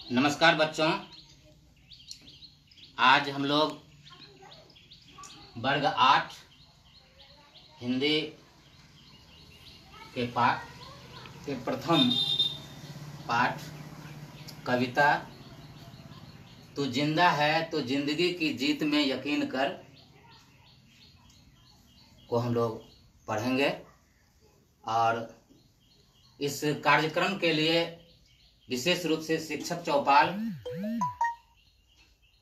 नमस्कार बच्चों। आज हम लोग वर्ग 8 हिंदी के पाठ के प्रथम पाठ कविता तू जिंदा है तो जिंदगी की जीत में यकीन कर को हम लोग पढ़ेंगे। और इस कार्यक्रम के लिए विशेष रूप से शिक्षक चौपाल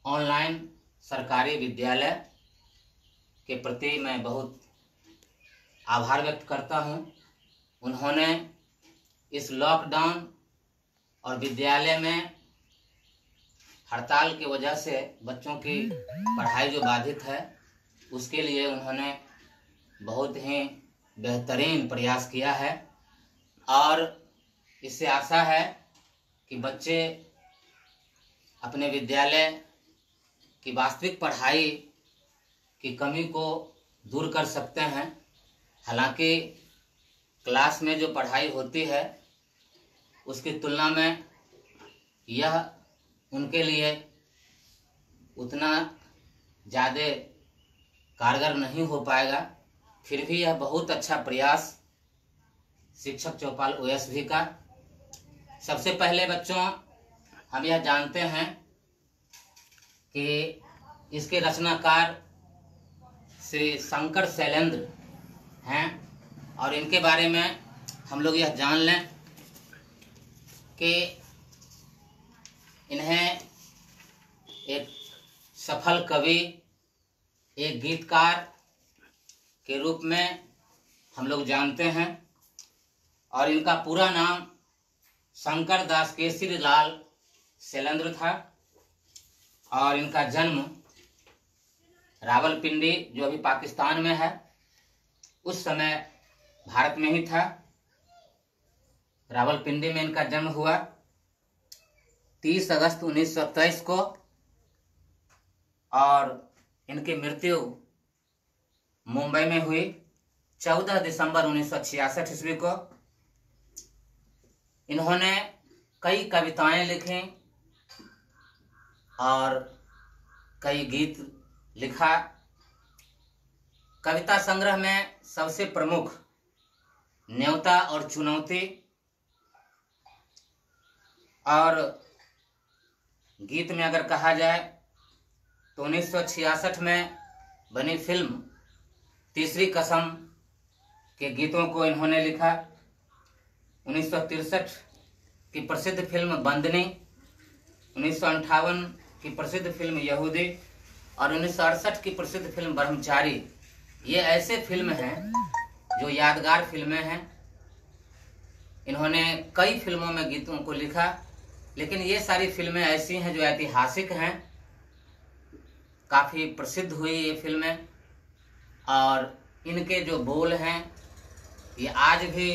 ऑनलाइन सरकारी विद्यालय के प्रति मैं बहुत आभार व्यक्त करता हूं। उन्होंने इस लॉकडाउन और विद्यालय में हड़ताल की वजह से बच्चों की पढ़ाई जो बाधित है उसके लिए उन्होंने बहुत ही बेहतरीन प्रयास किया है। और इससे आशा है कि बच्चे अपने विद्यालय की वास्तविक पढ़ाई की कमी को दूर कर सकते हैं। हालांकि क्लास में जो पढ़ाई होती है उसकी तुलना में यह उनके लिए उतना ज़्यादा कारगर नहीं हो पाएगा। फिर भी यह बहुत अच्छा प्रयास शिक्षक चौपाल ओएसवी का। सबसे पहले बच्चों हम यह जानते हैं कि इसके रचनाकार श्री शंकर शैलेंद्र हैं और इनके बारे में हम लोग यह जान लें कि इन्हें एक सफल कवि, एक गीतकार के रूप में हम लोग जानते हैं। और इनका पूरा नाम शंकर दास केसरी लाल शैलेंद्र था और इनका जन्म रावलपिंडी जो अभी पाकिस्तान में है उस समय भारत में ही था। रावलपिंडी में इनका जन्म हुआ 30 अगस्त 1927 को और इनकी मृत्यु मुंबई में हुई 14 दिसंबर 1966 ईस्वी को। इन्होंने कई कविताएं लिखी और कई गीत लिखा। कविता संग्रह में सबसे प्रमुख न्योता और चुनौती और गीत में अगर कहा जाए तो 1966 में बनी फिल्म तीसरी कसम के गीतों को इन्होंने लिखा। 1963 की प्रसिद्ध फिल्म बंदनी, 1958 की प्रसिद्ध फिल्म यहूदी और 1968 की प्रसिद्ध फिल्म ब्रह्मचारी, ये ऐसे फिल्म हैं जो यादगार फिल्में हैं। इन्होंने कई फिल्मों में गीतों को लिखा, लेकिन ये सारी फिल्में ऐसी हैं जो ऐतिहासिक हैं, काफ़ी प्रसिद्ध हुई ये फिल्में। और इनके जो बोल हैं ये आज भी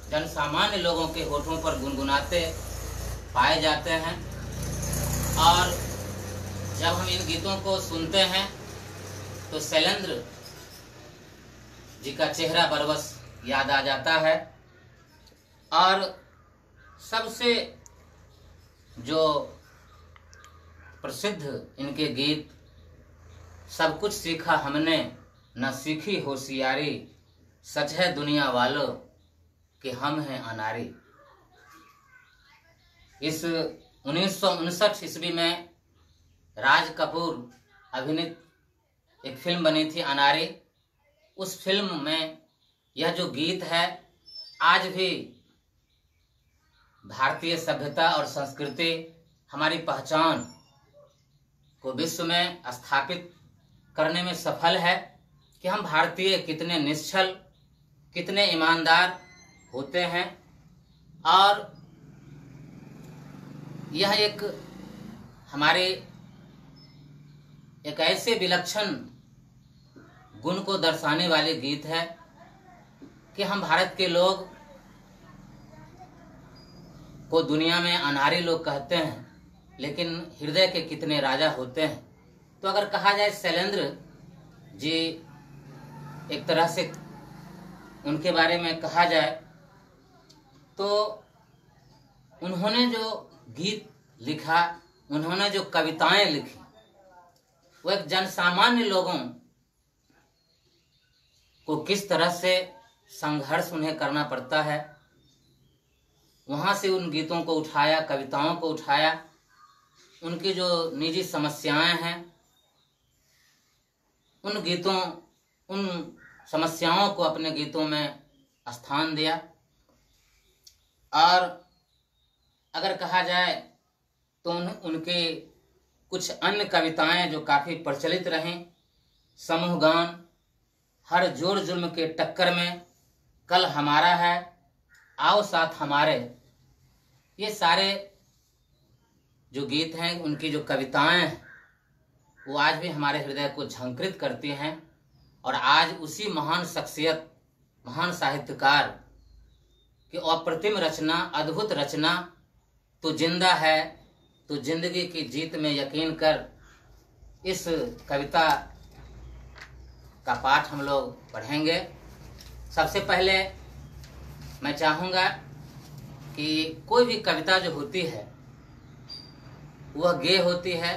जनसामान्य लोगों के होठों पर गुनगुनाते पाए जाते हैं। और जब हम इन गीतों को सुनते हैं तो शैलेंद्र जी का चेहरा बरवस याद आ जाता है। और सबसे जो प्रसिद्ध इनके गीत सब कुछ सीखा हमने न सीखी होशियारी, सच है दुनिया वालों कि हम हैं अनारी। इस 1959 ईस्वी में राज कपूर अभिनीत एक फिल्म बनी थी अनारी। उस फिल्म में यह जो गीत है आज भी भारतीय सभ्यता और संस्कृति, हमारी पहचान को विश्व में स्थापित करने में सफल है कि हम भारतीय कितने निश्चल, कितने ईमानदार होते हैं। और यह एक हमारे एक ऐसे विलक्षण गुण को दर्शाने वाले गीत है कि हम भारत के लोग को दुनिया में अनारी लोग कहते हैं, लेकिन हृदय के कितने राजा होते हैं। तो अगर कहा जाए शैलेंद्र जी, एक तरह से उनके बारे में कहा जाए तो उन्होंने जो गीत लिखा, उन्होंने जो कविताएं लिखी वो एक जनसामान्य लोगों को किस तरह से संघर्ष उन्हें करना पड़ता है, वहाँ से उन गीतों को उठाया, कविताओं को उठाया, उनकी जो निजी समस्याएं हैं उन समस्याओं को अपने गीतों में स्थान दिया। और अगर कहा जाए तो उनके कुछ अन्य कविताएं जो काफ़ी प्रचलित रहें, समूह गान, हर जोर जुल्म के टक्कर में, कल हमारा है, आओ साथ हमारे, ये सारे जो गीत हैं, उनकी जो कविताएं हैं, वो आज भी हमारे हृदय को झंकृत करती हैं। और आज उसी महान शख्सियत, महान साहित्यकार की अप्रतिम रचना, अद्भुत रचना तू जिंदा है, तू जिंदगी की जीत में यकीन कर, इस कविता का पाठ हम लोग पढ़ेंगे। सबसे पहले मैं चाहूँगा कि कोई भी कविता जो होती है वह गेय होती है,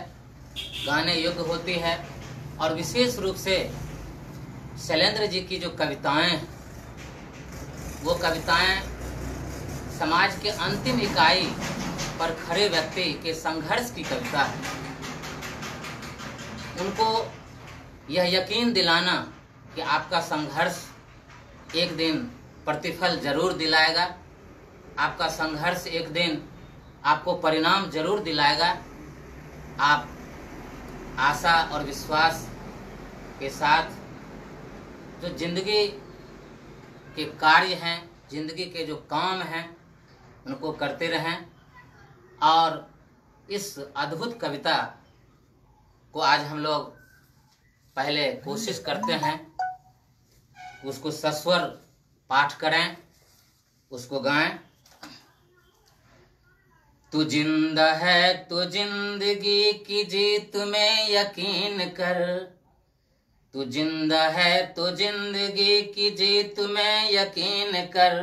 गाने योग्य होती है। और विशेष रूप से शैलेंद्र जी की जो कविताएं हैं, वो कविताएं समाज के अंतिम इकाई पर खड़े व्यक्ति के संघर्ष की कविता है। उनको यह यकीन दिलाना कि आपका संघर्ष एक दिन प्रतिफल जरूर दिलाएगा, आपका संघर्ष एक दिन आपको परिणाम जरूर दिलाएगा। आप आशा और विश्वास के साथ जो जिंदगी के कार्य हैं, जिंदगी के जो काम हैं, उनको करते रहें। और इस अद्भुत कविता को आज हम लोग पहले कोशिश करते हैं, उसको सस्वर पाठ करें, उसको गाएं। तू जिंदा है तो जिंदगी की जीत में यकीन कर, तू जिंदा है तो जिंदगी की जीत में यकीन कर,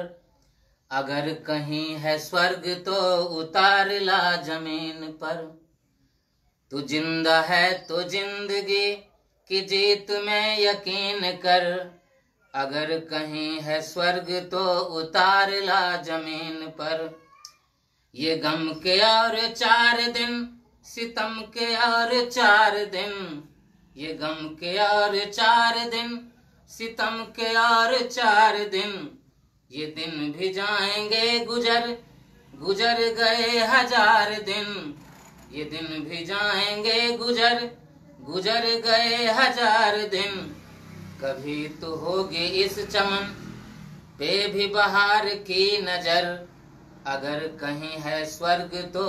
अगर कहीं है स्वर्ग तो उतार ला जमीन पर। तू जिंदा है तो जिंदगी की जीत में यकीन कर, अगर कहीं है स्वर्ग तो उतार ला जमीन पर। ये गम के और 4 दिन, सितम के और 4 दिन, ये गम के और 4 दिन, सितम के और 4 दिन, ये दिन भी जाएंगे गुजर, गुजर गए 1000 दिन, ये दिन भी जाएंगे गुजर, गुजर गए 1000 दिन। कभी तो होगी इस चमन पे भी बहार की नजर, अगर कहीं है स्वर्ग तो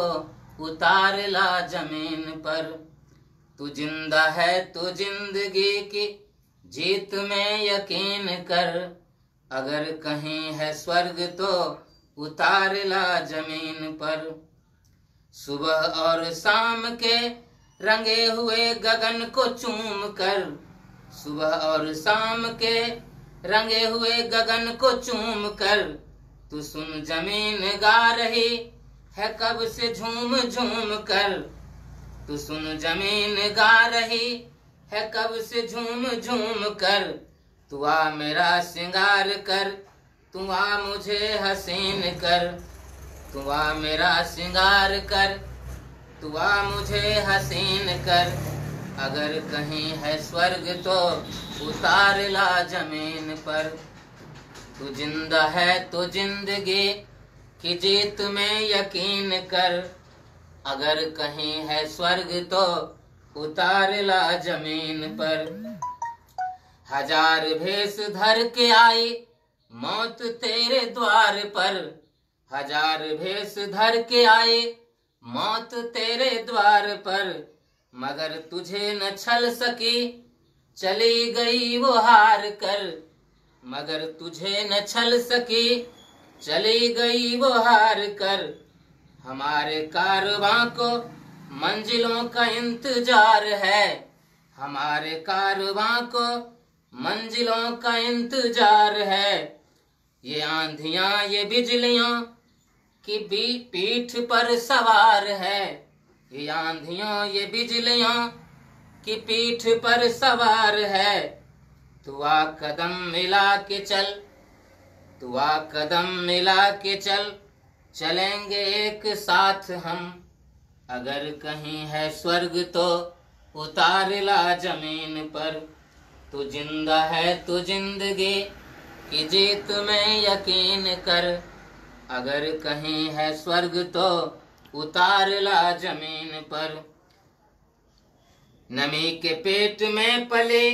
उतार ला जमीन पर। तू जिंदा है तो जिंदगी की जीत में यकीन कर, अगर कहीं है स्वर्ग तो उतार ला जमीन पर। सुबह और शाम के रंगे हुए गगन को चूम कर, सुबह और शाम के रंगे हुए गगन को चूम कर, तू सुन जमीन गा रही है कब से झूम झूम कर, तू सुन जमीन गा रही है कब से झूम झूम कर। तू आ मेरा श्रृंगार कर, तू आ मुझे हसीन कर, तू आ मेरा श्रृंगार कर, तू आ मुझे हसीन कर, अगर कहीं है स्वर्ग तो उतार ला जमीन पर। तू जिंदा है तो जिंदगी की जीत में यकीन कर, अगर कहीं है स्वर्ग तो उतार ला जमीन पर। 1000 भेष धर के आई मौत तेरे द्वार पर, 1000 भेष धर के आई मौत तेरे द्वार पर, मगर तुझे न छल सकी चली गई वो हार कर, मगर तुझे न छल सकी चली गई वो हार कर। हमारे कारवां को मंजिलों का इंतजार है, हमारे कारवां को मंजिलों का इंतजार है। ये आंधियां ये बिजलियों की भी पीठ पर सवार है, ये आंधियों ये बिजलियों की पीठ पर सवार है, तू आ कदम मिला के चल, तू आ कदम मिला के चल, चलेंगे एक साथ हम। अगर कहीं है स्वर्ग तो उतार ला जमीन पर, तू जिंदा है तो जिंदगी की जीत में यकीन कर। अगर कहीं है स्वर्ग तो उतार ला जमीन पर। नमी के पेट में पले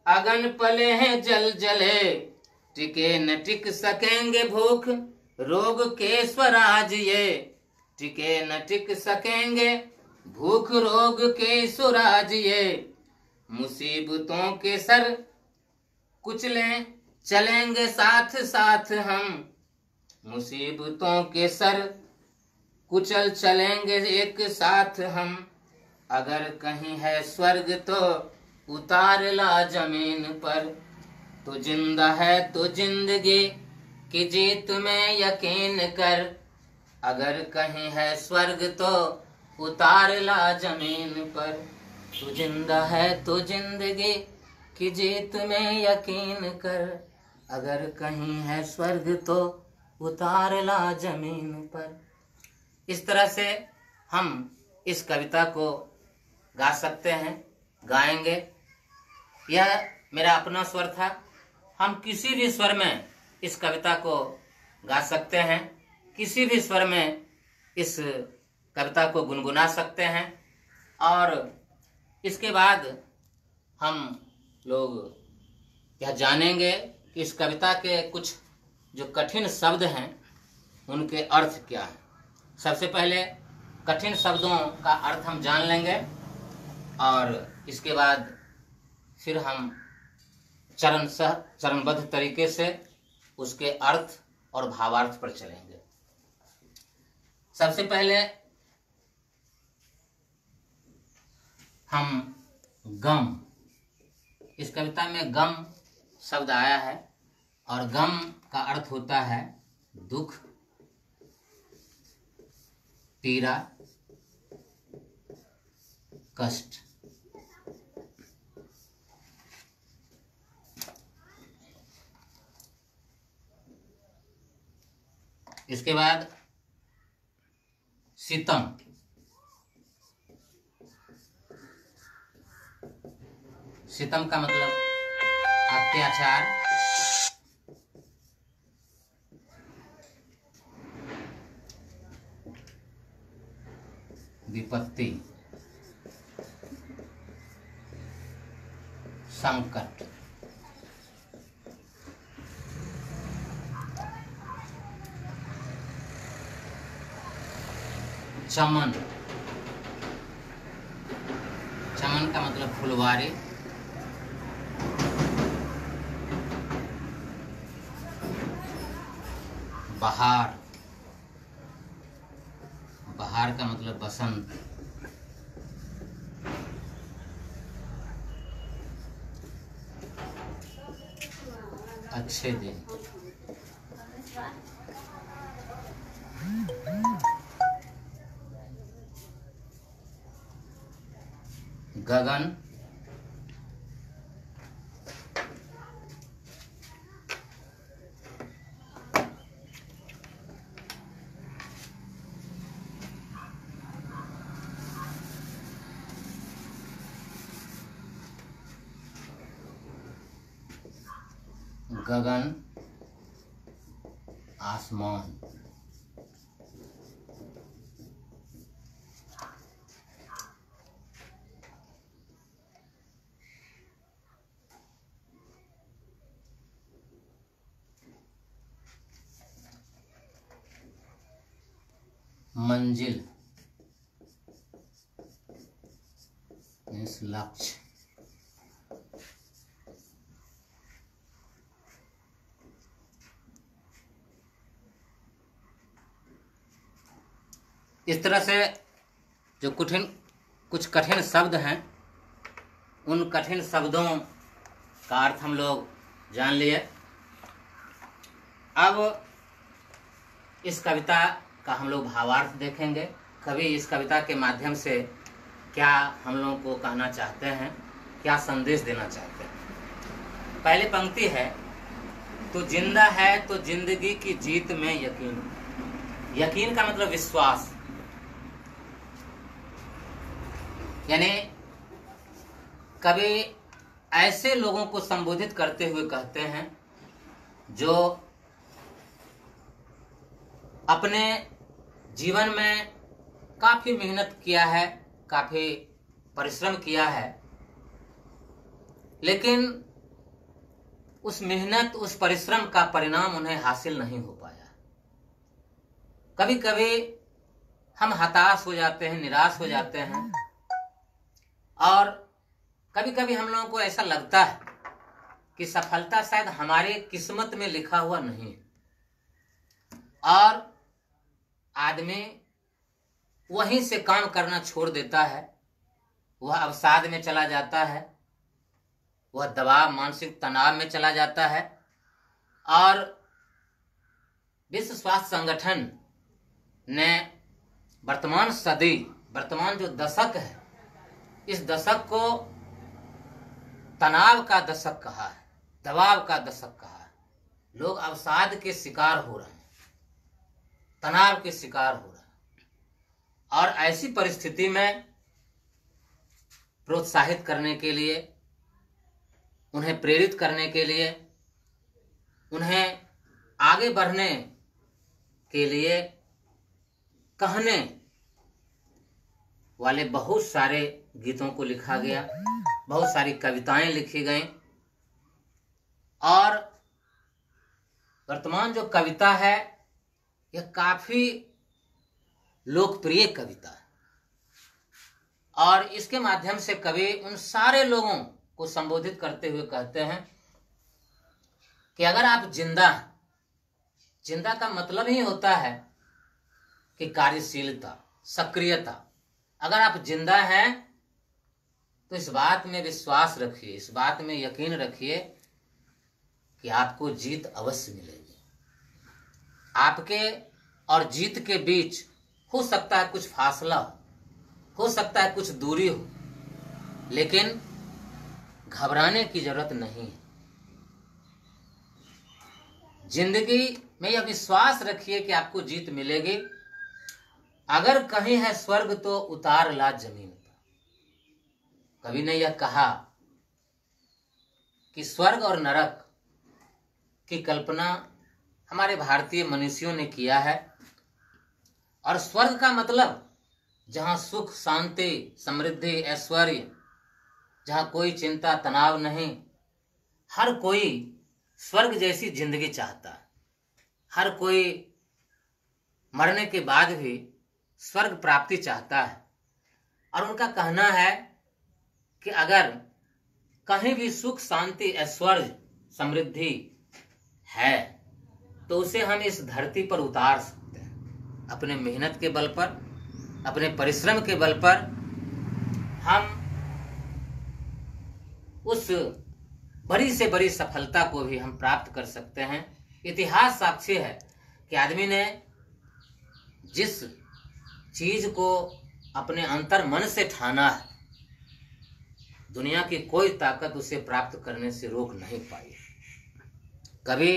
अगन पले हैं जल जले, टिके न टिक सकेंगे भूख रोग के स्वराज ये, टिके न टिक सकेंगे भूख रोग के स्वराज ये। मुसीबतों के सर कुचलें चलेंगे साथ साथ हम, मुसीबतों के सर कुचल चलेंगे एक साथ हम। अगर कहीं है स्वर्ग तो उतार ला जमीन पर, तो जिंदा है तो जिंदगी की जीत में यकीन कर। अगर कहीं है स्वर्ग तो उतार ला जमीन पर, तो जिंदा है तो जिंदगी की जीत में यकीन कर। अगर कहीं है स्वर्ग तो उतार ला जमीन पर। इस तरह से हम इस कविता को गा सकते हैं, गाएंगे। यह मेरा अपना स्वर था। हम किसी भी स्वर में इस कविता को गा सकते हैं, किसी भी स्वर में इस कविता को गुनगुना सकते हैं। और इसके बाद हम लोग यह जानेंगे कि इस कविता के कुछ जो कठिन शब्द हैं उनके अर्थ क्या हैं। सबसे पहले कठिन शब्दों का अर्थ हम जान लेंगे और इसके बाद फिर हम चरणबद्ध तरीके से उसके अर्थ और भावार्थ पर चलेंगे। सबसे पहले हम गम, इस कविता में गम शब्द आया है और गम का अर्थ होता है दुख, पीड़ा, कष्ट। इसके बाद सितम, सितम का मतलब अत्याचार, विपत्ति, संकट। चमन, चमन का मतलब फुलवारी। बहार, बहार का मतलब बसंत। अच्छे दिन। गगन, गगन, आसमान। मंजिल मीन्स लक्ष्य। इस तरह से जो कुछ कठिन शब्द हैं उन कठिन शब्दों का अर्थ हम लोग जान लिए। अब इस कविता का हम लोग भावार्थ देखेंगे। कवि इस कविता के माध्यम से क्या हम लोगों को कहना चाहते हैं, क्या संदेश देना चाहते हैं। पहली पंक्ति है, तो जिंदा है तो जिंदगी की जीत में यकीन। यकीन का मतलब विश्वास, यानी कवि ऐसे लोगों को संबोधित करते हुए कहते हैं जो अपने जीवन में काफी मेहनत किया है, काफी परिश्रम किया है, लेकिन उस मेहनत, उस परिश्रम का परिणाम उन्हें हासिल नहीं हो पाया। कभी कभी हम हताश हो जाते हैं, निराश हो जाते हैं, और कभी कभी हम लोगों को ऐसा लगता है कि सफलता शायद हमारे किस्मत में लिखा हुआ नहीं है, और आदमी वहीं से काम करना छोड़ देता है, वह अवसाद में चला जाता है, वह दबाव, मानसिक तनाव में चला जाता है। और विश्व स्वास्थ्य संगठन ने वर्तमान सदी, वर्तमान जो दशक है, इस दशक को तनाव का दशक कहा है, दबाव का दशक कहा है। लोग अवसाद के शिकार हो रहे हैं, तनाव के शिकार हो रहे हैं, और ऐसी परिस्थिति में प्रोत्साहित करने के लिए, उन्हें प्रेरित करने के लिए, उन्हें आगे बढ़ने के लिए कहने वाले बहुत सारे गीतों को लिखा गया, बहुत सारी कविताएं लिखी गई। और वर्तमान जो कविता है यह काफी लोकप्रिय कविता है, और इसके माध्यम से कवि उन सारे लोगों को संबोधित करते हुए कहते हैं कि अगर आप जिंदा हैं, जिंदा का मतलब ही होता है कि कार्यशीलता, सक्रियता। अगर आप जिंदा हैं तो इस बात में विश्वास रखिए, इस बात में यकीन रखिए कि आपको जीत अवश्य मिलेगी। आपके और जीत के बीच हो सकता है कुछ फासला हो सकता है कुछ दूरी हो, लेकिन घबराने की जरूरत नहीं है। जिंदगी में यह विश्वास रखिए कि आपको जीत मिलेगी। अगर कहीं है स्वर्ग तो उतार ला जमीन पर। कवि ने यह कहा कि स्वर्ग और नरक की कल्पना हमारे भारतीय मनुष्यों ने किया है, और स्वर्ग का मतलब जहां सुख, शांति, समृद्धि, ऐश्वर्य, जहां कोई चिंता, तनाव नहीं। हर कोई स्वर्ग जैसी जिंदगी चाहता है, हर कोई मरने के बाद भी स्वर्ग प्राप्ति चाहता है। और उनका कहना है कि अगर कहीं भी सुख, शांति, ऐश्वर्य, समृद्धि है तो उसे हम इस धरती पर उतार सकते हैं। अपने मेहनत के बल पर, अपने परिश्रम के बल पर हम उस बड़ी से बड़ी सफलता को भी हम प्राप्त कर सकते हैं। इतिहास साक्षी है कि आदमी ने जिस चीज को अपने अंतर मन से ठाना है, दुनिया की कोई ताकत उसे प्राप्त करने से रोक नहीं पाई। कभी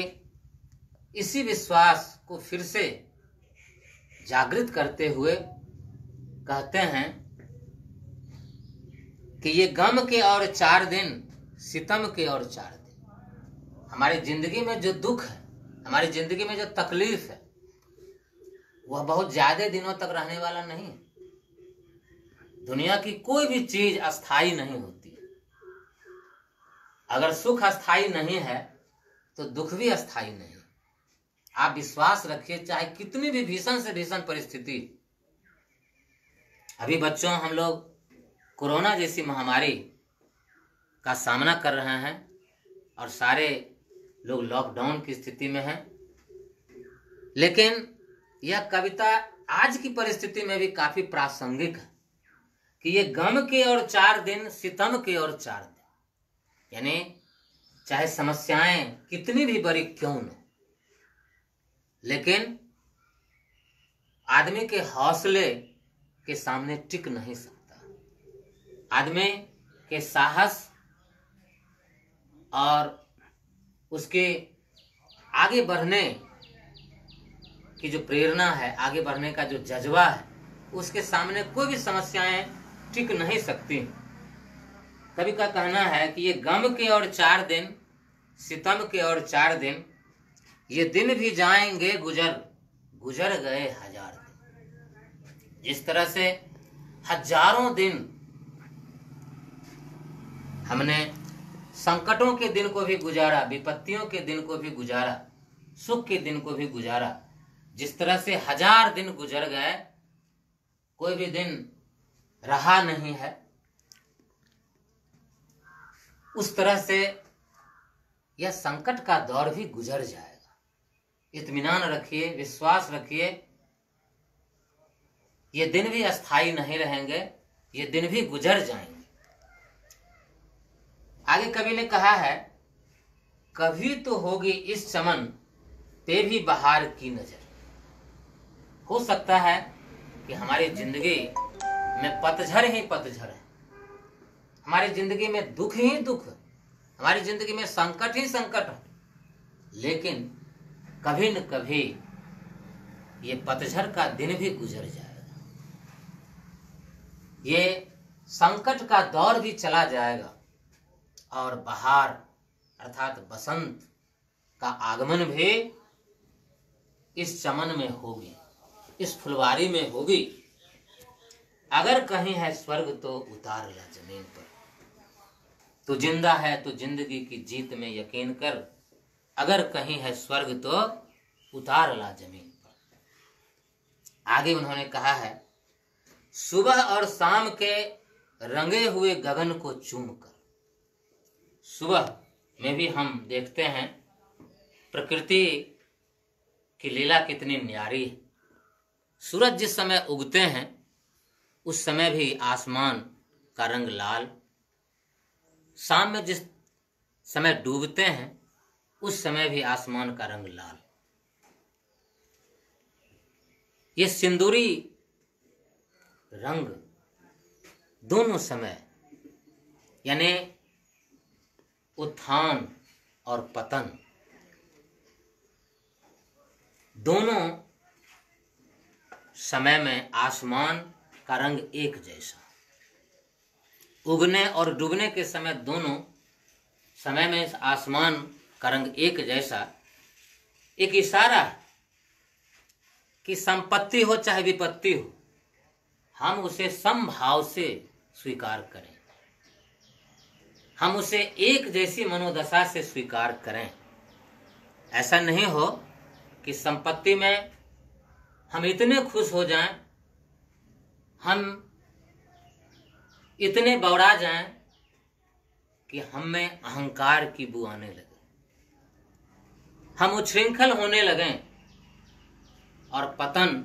इसी विश्वास को फिर से जागृत करते हुए कहते हैं कि ये गम के और 4 दिन, सितम के और 4 दिन। हमारी जिंदगी में जो दुख है, हमारी जिंदगी में जो तकलीफ है, वह बहुत ज्यादा दिनों तक रहने वाला नहीं है। दुनिया की कोई भी चीज अस्थाई नहीं होती। अगर सुख अस्थाई नहीं है तो दुख भी अस्थाई नहीं। आप विश्वास रखिए, चाहे कितनी भी भीषण से भीषण परिस्थिति। अभी बच्चों, हम लोग कोरोना जैसी महामारी का सामना कर रहे हैं और सारे लोग लॉकडाउन की स्थिति में हैं, लेकिन यह कविता आज की परिस्थिति में भी काफी प्रासंगिक है कि ये गम के और 4 दिन, सितम के और 4 दिन। यानी चाहे समस्याएं कितनी भी बड़ी क्यों न, लेकिन आदमी के हौसले के सामने टिक नहीं सकता। आदमी के साहस और उसके आगे बढ़ने की जो प्रेरणा है, आगे बढ़ने का जो जज्बा है, उसके सामने कोई भी समस्याएं टिक नहीं सकती। कवि का कहना है कि ये गम के और 4 दिन, सितम के और 4 दिन, ये दिन भी जाएंगे गुजर, गुजर गए 1000 दिन। जिस तरह से हजारों दिन हमने संकटों के दिन को भी गुजारा, विपत्तियों के दिन को भी गुजारा, सुख के दिन को भी गुजारा, जिस तरह से 1000 दिन गुजर गए, कोई भी दिन रहा नहीं है, उस तरह से यह संकट का दौर भी गुजर जाएगा। इत्मीनान रखिए, विश्वास रखिए, ये दिन भी अस्थाई नहीं रहेंगे, ये दिन भी गुजर जाएंगे। आगे कवि ने कहा है, कभी तो होगी इस चमन पे भी बहार की नजर। हो सकता है कि हमारी जिंदगी में पतझड़ ही पतझड़ है, हमारी जिंदगी में दुख ही दुख, हमारी जिंदगी में संकट ही संकट है, लेकिन कभी न कभी ये पतझड़ का दिन भी गुजर जाएगा, ये संकट का दौर भी चला जाएगा और बहार अर्थात बसंत का आगमन भी इस चमन में होगी, इस फुलवारी में होगी। अगर कहीं है स्वर्ग तो उतार ला जमीन पर, तू जिंदा है तो जिंदगी की जीत में यकीन कर, अगर कहीं है स्वर्ग तो उतार ला जमीन पर। आगे उन्होंने कहा है, सुबह और शाम के रंगे हुए गगन को चूम कर। सुबह में भी हम देखते हैं प्रकृति की लीला कितनी न्यारी है। सूरज जिस समय उगते हैं उस समय भी आसमान का रंग लाल, शाम में जिस समय डूबते हैं उस समय भी आसमान का रंग लाल। ये सिंदूरी रंग दोनों समय यानी उत्थान और पतन दोनों समय में आसमान का रंग एक जैसा, उगने और डूबने के समय दोनों समय में आसमान का रंग एक जैसा एक इशारा है कि संपत्ति हो चाहे विपत्ति हो, हम उसे समभाव से स्वीकार करें, हम उसे एक जैसी मनोदशा से स्वीकार करें। ऐसा नहीं हो कि संपत्ति में हम इतने खुश हो जाएं, हम इतने बौड़ा जाएं कि हम में अहंकार की बू आने लगे, हम उच्छृंखल होने लगें और पतन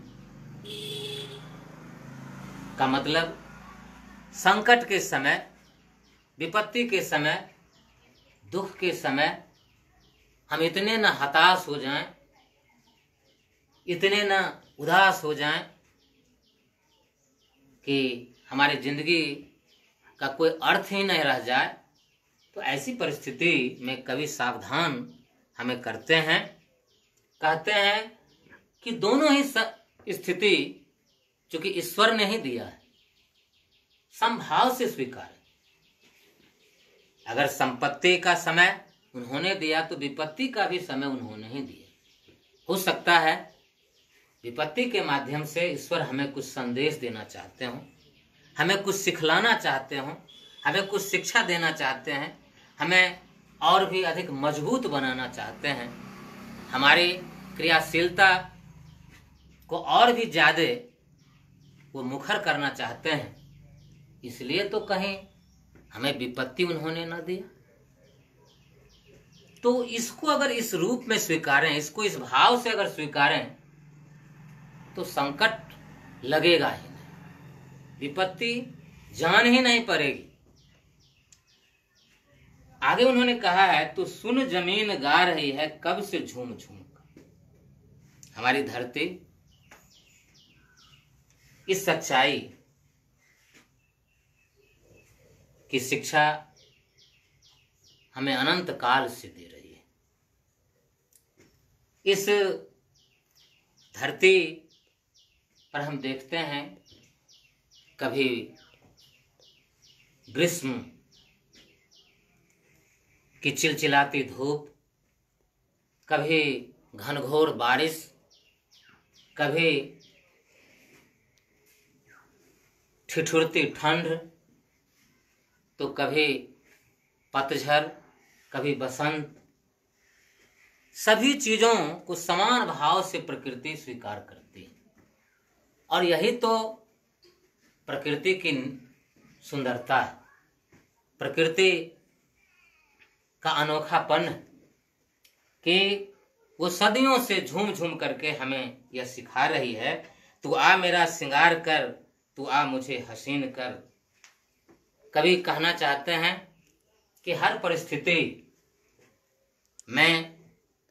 का मतलब संकट के समय, विपत्ति के समय, दुख के समय हम इतने न हताश हो जाएं, इतने न उदास हो जाएं कि हमारी जिंदगी का कोई अर्थ ही नहीं रह जाए। तो ऐसी परिस्थिति में कवि सावधान हमें करते हैं, कहते हैं कि दोनों ही स्थिति चूंकि ईश्वर ने ही दिया है, समभाव से स्वीकार। अगर संपत्ति का समय उन्होंने दिया तो विपत्ति का भी समय उन्होंने ही दिया। हो सकता है विपत्ति के माध्यम से ईश्वर हमें कुछ संदेश देना चाहते हो, हमें कुछ सिखलाना चाहते हो, हमें कुछ शिक्षा देना चाहते हैं, हमें और भी अधिक मजबूत बनाना चाहते हैं, हमारी क्रियाशीलता को और भी ज्यादा वो मुखर करना चाहते हैं। इसलिए तो कहीं हमें विपत्ति उन्होंने न दिया। तो इसको अगर इस रूप में स्वीकारें, इसको इस भाव से अगर स्वीकारें तो संकट लगेगा ही नहीं, विपत्ति जान ही नहीं पड़ेगी। आगे उन्होंने कहा है, तो सुन जमीन गा रही है कब से झूम झूम कर। हमारी धरती इस सच्चाई की शिक्षा हमें अनंत काल से दे रही है। इस धरती पर हम देखते हैं कभी ग्रीष्म की चिलचिलाती धूप, कभी घनघोर बारिश, कभी ठिठुरती ठंड, तो कभी पतझड़, कभी बसंत। सभी चीजों को समान भाव से प्रकृति स्वीकार करती है और यही तो प्रकृति की सुंदरता है, प्रकृति का अनोखापन कि वो सदियों से झूम झूम करके हमें यह सिखा रही है, तू आ मेरा श्रृंगार कर, तू आ मुझे हसीन कर। कभी कहना चाहते हैं कि हर परिस्थिति में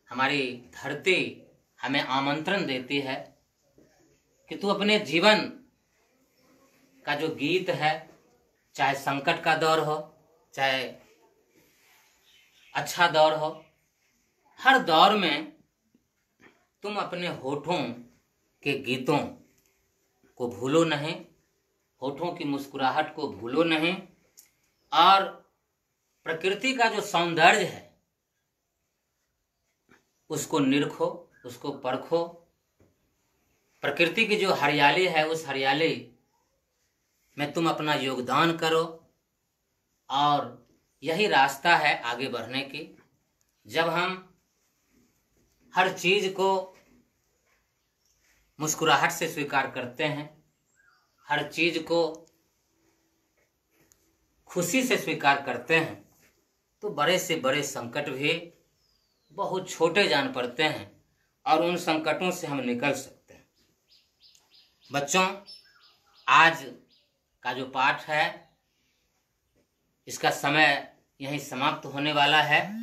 हमारी धरती हमें आमंत्रण देती है कि तू अपने जीवन का जो गीत है, चाहे संकट का दौर हो, चाहे अच्छा दौर हो, हर दौर में तुम अपने होठों के गीतों को भूलो नहीं, होठों की मुस्कुराहट को भूलो नहीं, और प्रकृति का जो सौंदर्य है उसको निरखो, उसको परखो। प्रकृति की जो हरियाली है उस हरियाली में तुम अपना योगदान करो, और यही रास्ता है आगे बढ़ने की। जब हम हर चीज को मुस्कुराहट से स्वीकार करते हैं, हर चीज को खुशी से स्वीकार करते हैं, तो बड़े से बड़े संकट भी बहुत छोटे जान पड़ते हैं और उन संकटों से हम निकल सकते हैं। बच्चों, आज का जो पाठ है इसका समय यहीं समाप्त होने वाला है।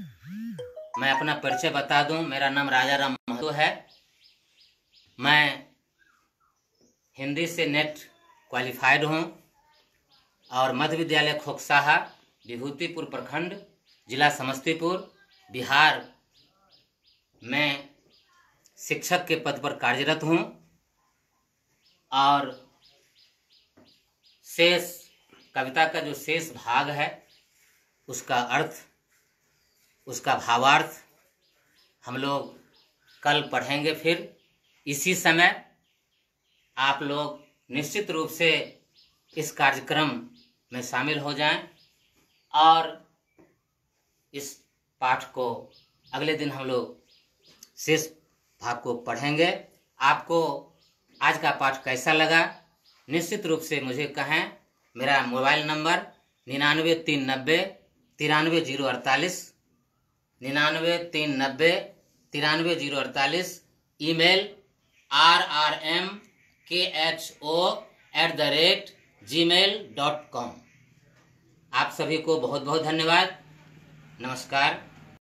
मैं अपना परिचय बता दूं, मेरा नाम राजा राम महतो है। मैं हिंदी से नेट क्वालिफाइड हूं और मध्य विद्यालय खोकसाहा, विभूतिपुर प्रखंड, जिला समस्तीपुर, बिहार में शिक्षक के पद पर कार्यरत हूं। और शेष कविता का जो शेष भाग है उसका अर्थ, उसका भावार्थ हम लोग कल पढ़ेंगे। फिर इसी समय आप लोग निश्चित रूप से इस कार्यक्रम में शामिल हो जाएं और इस पाठ को अगले दिन हम लोग शेष भाग को पढ़ेंगे। आपको आज का पाठ कैसा लगा निश्चित रूप से मुझे कहें। मेरा मोबाइल नंबर 99 390 93 048, 99 390 048, ईमेल rrmkho@gmail.com। आप सभी को बहुत बहुत धन्यवाद। नमस्कार।